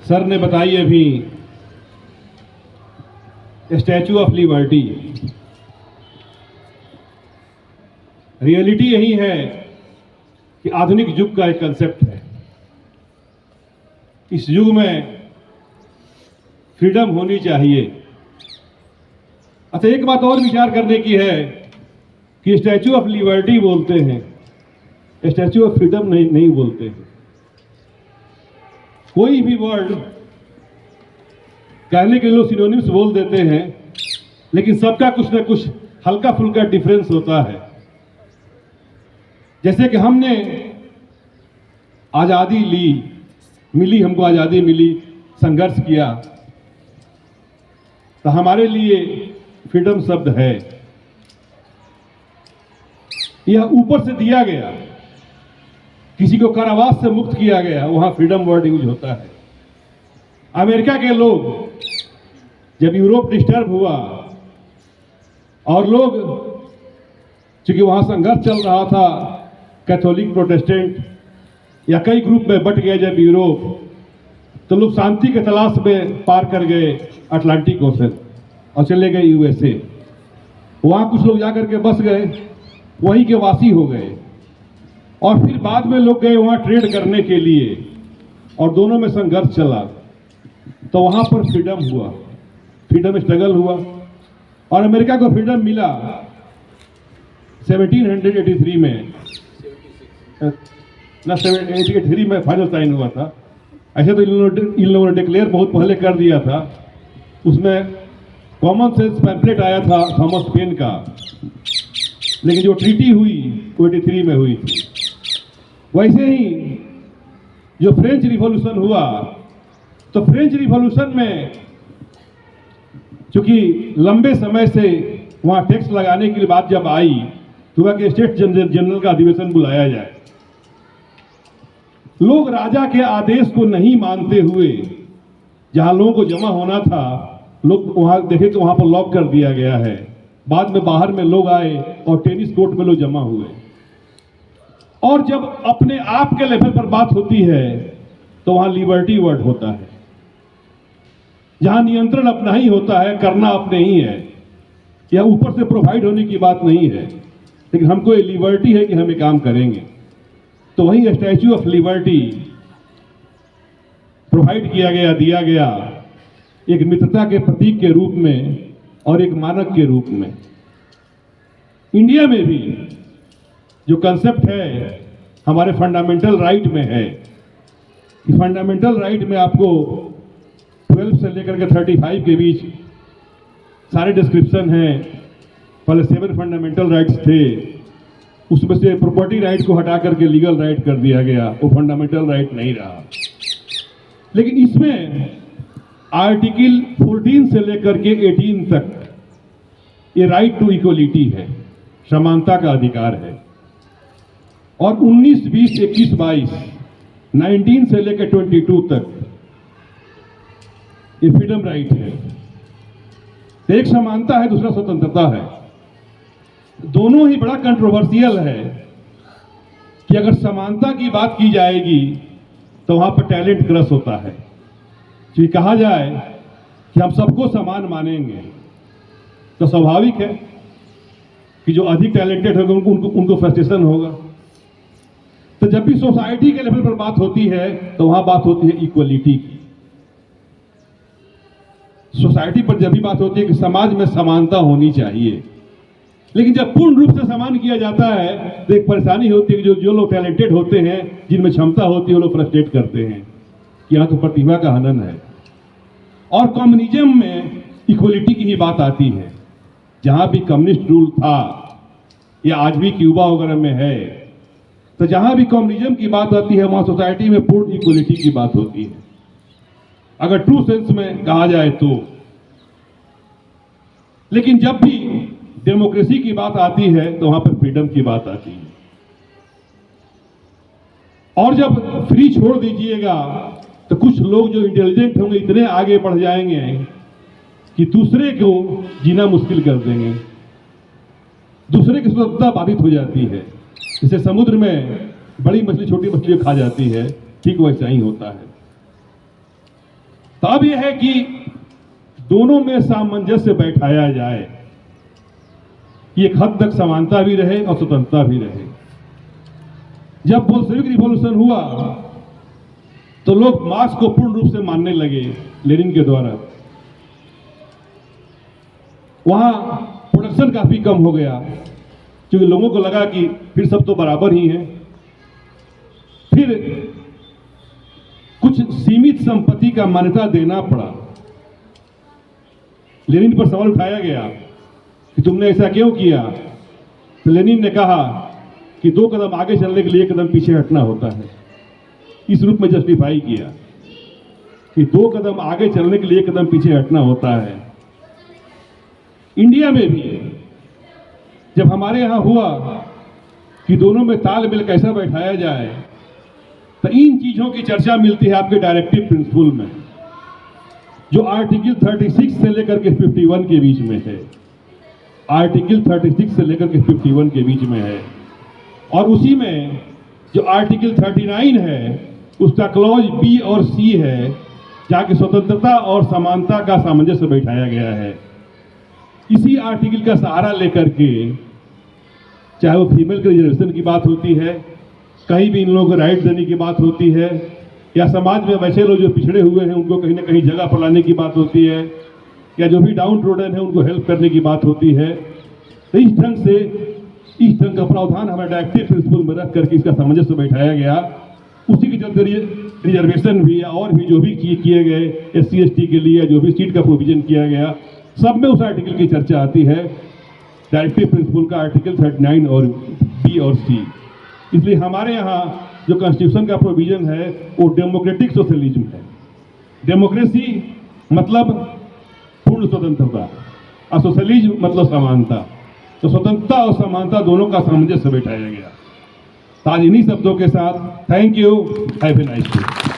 Sir ने बताई अभी स्टैचू ऑफ लिबर्टी। रियलिटी यही है कि आधुनिक युग का एक कंसेप्ट है। इस युग में फ्रीडम होनी चाहिए। अच्छा, एक बात और विचार करने की है कि स्टैचू ऑफ लिबर्टी बोलते हैं, स्टैचू ऑफ फ्रीडम नहीं बोलते हैं। कोई भी वर्ड कहने के लोग सिनोनिम्स बोल देते हैं, लेकिन सबका कुछ ना कुछ हल्का फुल्का डिफरेंस होता है। जैसे कि हमने आज़ादी मिली, हमको आज़ादी मिली, संघर्ष किया, तो हमारे लिए फ्रीडम शब्द है, यह ऊपर से दिया गया, किसी को कारावास से मुक्त किया गया, वहां फ्रीडम वर्ड यूज होता है। अमेरिका के लोग जब यूरोप डिस्टर्ब हुआ और लोग, चूंकि वहां संघर्ष चल रहा था, कैथोलिक प्रोटेस्टेंट या कई ग्रुप में बट गए जब यूरोप, तो लोग शांति के तलाश में पार कर गए अटलांटिक ओशन और चले गए यूएसए। वहां कुछ लोग जाकर के बस गए, वहीं के वासी हो गए, और फिर बाद में लोग गए वहां ट्रेड करने के लिए, और दोनों में संघर्ष चला, तो वहां पर फ्रीडम हुआ, फ्रीडम स्ट्रगल हुआ, और अमेरिका को फ्रीडम मिला 1783 में, ना 1783 में फाइनल साइन हुआ था। ऐसे तो इन लोगों ने डिक्लेयर बहुत पहले कर दिया था। उसमें कॉमन सेंस पैम्पलेट आया था थॉमस पेन का, लेकिन जो ट्रीटी हुई वो 83 में हुई थी। वैसे ही जो फ्रेंच रिवॉल्यूशन हुआ, तो फ्रेंच रिवॉल्यूशन में चूंकि लंबे समय से वहां टैक्स लगाने की बात जब आई, तो हुआ कि स्टेट जनरल का अधिवेशन बुलाया जाए। लोग राजा के आदेश को नहीं मानते हुए, जहां लोगों को जमा होना था, लोग वहां देखे तो वहां पर लॉक कर दिया गया है। बाद में बाहर में लोग आए और टेनिस कोर्ट में लोग जमा हुए। और जब अपने आप के लेवल पर बात होती है तो वहां लिबर्टी वर्ड होता है, जहां नियंत्रण अपना ही होता है, करना अपने ही है, या ऊपर से प्रोवाइड होने की बात नहीं है, लेकिन हमको ये लिबर्टी है कि हम ये काम करेंगे। तो वही स्टैचू ऑफ लिबर्टी प्रोवाइड किया गया, दिया गया, एक मित्रता के प्रतीक के रूप में और एक मानक के रूप में। इंडिया में भी जो कंसेप्ट है हमारे फंडामेंटल राइट में है कि फंडामेंटल राइट में आपको 12 से लेकर के 35 के बीच सारे डिस्क्रिप्शन हैं। पहले 7 फंडामेंटल राइट्स थे, उसमें से प्रॉपर्टी राइट को हटा करके लीगल राइट कर दिया गया, वो फंडामेंटल राइट नहीं रहा। लेकिन इसमें आर्टिकल 14 से लेकर के 18 तक ये राइट टू इक्वलिटी है, समानता का अधिकार है। और 19, 20, 21, 22, 19 से लेकर 22 तक ये फ्रीडम राइट है। एक समानता है, दूसरा स्वतंत्रता है। दोनों ही बड़ा कंट्रोवर्शियल है कि अगर समानता की बात की जाएगी तो वहां पर टैलेंट क्रश होता है। कि कहा जाए कि हम सबको समान मानेंगे, तो स्वाभाविक है कि जो अधिक टैलेंटेड होगा उनको फ्रस्ट्रेशन होगा। तो जब भी सोसाइटी के लेवल पर बात होती है तो वहां बात होती है इक्वलिटी की। सोसाइटी पर जब भी बात होती है कि समाज में समानता होनी चाहिए, लेकिन जब पूर्ण रूप से समान किया जाता है तो एक परेशानी होती है कि जो लोग टैलेंटेड होते हैं, जिनमें क्षमता होती है, वो लोग फ्रस्ट्रेट करते हैं कि यहाँ तो प्रतिभा का हनन है। और कम्युनिज्म में इक्वलिटी की ही बात आती है। जहां भी कम्युनिस्ट रूल था या आज भी क्यूबा वगैरह में है, तो जहां भी कम्युनिज्म की बात आती है वहां सोसाइटी में पूर्ण इक्वलिटी की बात होती है, अगर ट्रू सेंस में कहा जाए तो। लेकिन जब भी डेमोक्रेसी की बात आती है तो वहां पर फ्रीडम की बात आती है। और जब फ्री छोड़ दीजिएगा तो कुछ लोग जो इंटेलिजेंट होंगे इतने आगे बढ़ जाएंगे कि दूसरे को जीना मुश्किल कर देंगे, दूसरे की स्वतंत्रता बाधित हो जाती है। जैसे समुद्र में बड़ी मछली छोटी मछली खा जाती है, ठीक वैसा ही होता है। तब यह है कि दोनों में सामंजस्य बैठाया जाए कि एक हद तक समानता भी रहे और स्वतंत्रता भी रहे। जब बोल्शेविक रिवॉल्यूशन हुआ तो लोग मार्क्स को पूर्ण रूप से मानने लगे लेनिन के द्वारा। वहां प्रोडक्शन काफी कम हो गया क्योंकि लोगों को लगा कि फिर सब तो बराबर ही हैं। फिर कुछ सीमित संपत्ति का मान्यता देना पड़ा। लेनिन पर सवाल उठाया गया कि तुमने ऐसा क्यों किया, तो लेनिन ने कहा कि 2 कदम आगे चलने के लिए 1 कदम पीछे हटना होता है। इस रूप में जस्टिफाई किया कि 2 कदम आगे चलने के लिए 1 कदम पीछे हटना होता है। इंडिया में भी जब हमारे यहां हुआ कि दोनों में तालमेल कैसा बैठाया जाए, तो इन चीजों की चर्चा मिलती है आपके डायरेक्टिव प्रिंसिपल में, जो आर्टिकल 36 से लेकर के 51 के बीच में है। आर्टिकल 36 से लेकर के 51 के बीच में है। और उसी में जो आर्टिकल 39 है उसका क्लॉज बी और सी है, जहां की स्वतंत्रता और समानता का सामंजस्य बैठाया गया है। इसी आर्टिकल का सहारा लेकर के चाहे वो फीमेल के रिजर्वेशन की बात होती है, कहीं भी इन लोगों को राइट देने की बात होती है, या समाज में वैसे लोग जो पिछड़े हुए हैं उनको कहीं ना कहीं जगह पर लाने की बात होती है, या जो भी डाउन ट्रोडन है उनको हेल्प करने की बात होती है। तो इस ढंग का प्रावधान हमारे डायरेक्टिव प्रिंसिपल में रख करके इसका सामंजस्य बैठाया गया। उसी के चलते रिजर्वेशन भी या और भी जो भी किए गए SC ST के लिए जो भी सीट का प्रोविजन किया गया, सब में उस आर्टिकल की चर्चा आती है, डायरेक्टिव प्रिंसिपल का आर्टिकल 39 और बी और सी। इसलिए हमारे यहाँ जो कॉन्स्टिट्यूशन का प्रोविजन है वो डेमोक्रेटिक सोशलिज्म है। डेमोक्रेसी मतलब पूर्ण स्वतंत्रता और सोशलिज्म मतलब समानता। तो स्वतंत्रता और समानता दोनों का सामंजस्य बैठाया गया। आज इन्हीं शब्दों के साथ thank you, have a nice day.